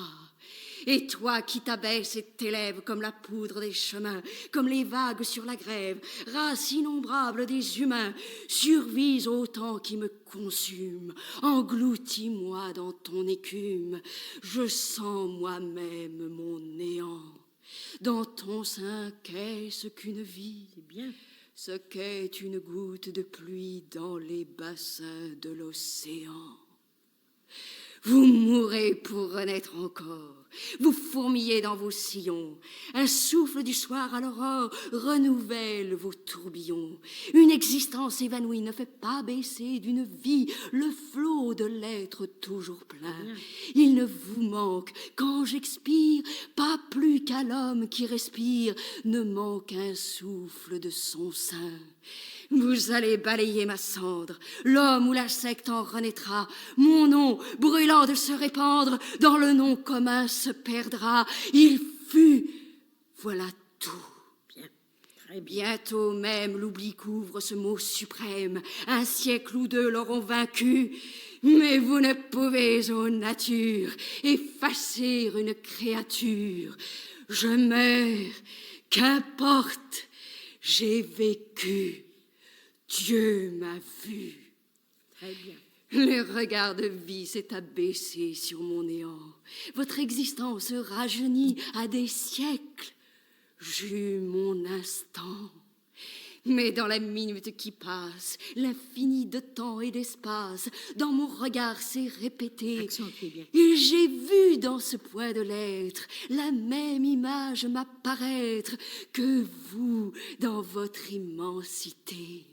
Speaker 2: Et toi qui t'abaisses et t'élèves comme la poudre des chemins, comme les vagues sur la grève, race innombrable des humains, survis au temps qui me consume, engloutis-moi dans ton écume, je sens moi-même mon néant. Dans ton sein, qu'est-ce qu'une vie?
Speaker 1: C'est bien.
Speaker 2: Ce qu'est une goutte de pluie dans les bassins de l'océan. Vous mourrez pour renaître encore. Vous fourmillez dans vos sillons. Un souffle du soir à l'aurore renouvelle vos tourbillons. Une existence évanouie ne fait pas baisser d'une vie le flot de l'être toujours plein. Il ne vous manque, quand j'expire, pas plus qu'à l'homme qui respire ne manque un souffle de son sein. Vous allez balayer ma cendre, l'homme ou l'insecte en renaîtra, mon nom, brûlant de se répandre, dans le nom commun se perdra. Il fut, voilà tout.
Speaker 1: Bien. Très bien.
Speaker 2: Bientôt même l'oubli couvre ce mot suprême, un siècle ou deux l'auront vaincu, mais vous ne pouvez, ô nature, effacer une créature. Je meurs, Qu'importe, j'ai vécu. Dieu m'a vu.
Speaker 1: Très bien.
Speaker 2: Le regard de vie s'est abaissé sur mon néant. Votre existence rajeunie à des siècles. J'eus mon instant. Mais dans la minute qui passe, l'infini de temps et d'espace, dans mon regard s'est répété.
Speaker 1: Accentuez bien.
Speaker 2: Et j'ai vu dans ce point de l'être la même image m'apparaître que vous dans votre immensité.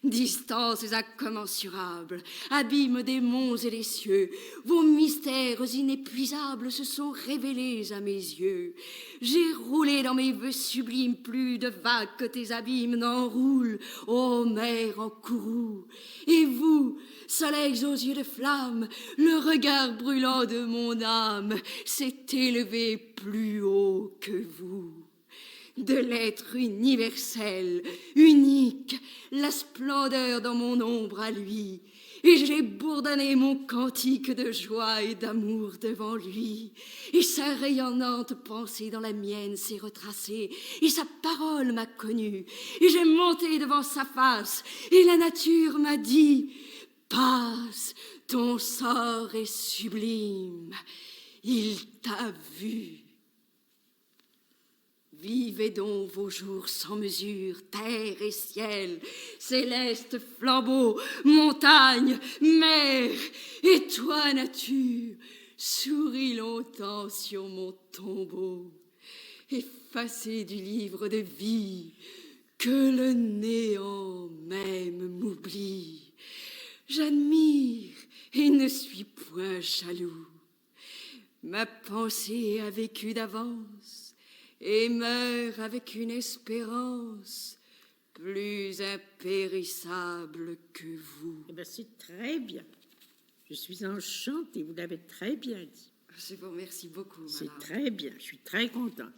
Speaker 2: Distances incommensurables, abîmes des monts et des cieux, vos mystères inépuisables se sont révélés à mes yeux. J'ai roulé dans mes vœux sublimes plus de vagues que tes abîmes n'enroulent, ô mer en courroux. Et vous, soleils aux yeux de flamme, le regard brûlant de mon âme s'est élevé plus haut que vous. De l'être universel, unique, la splendeur dans mon ombre à lui. Et j'ai bourdonné mon cantique de joie et d'amour devant lui. Et sa rayonnante pensée dans la mienne s'est retracée. Et sa parole m'a connue. Et j'ai monté devant sa face. Et la nature m'a dit, passe, ton sort est sublime. Il t'a vu. Vivez donc vos jours sans mesure, terre et ciel, céleste flambeau, montagne, mer, et toi, nature, souris longtemps sur mon tombeau, effacé du livre de vie, que le néant même m'oublie. J'admire et ne suis point jaloux. Ma pensée a vécu d'avance et meurt avec une espérance plus impérissable que vous.
Speaker 1: Eh bien, c'est très bien. Je suis enchantée, vous l'avez très bien dit.
Speaker 2: Je vous remercie beaucoup, madame.
Speaker 1: C'est très bien, je suis très contente.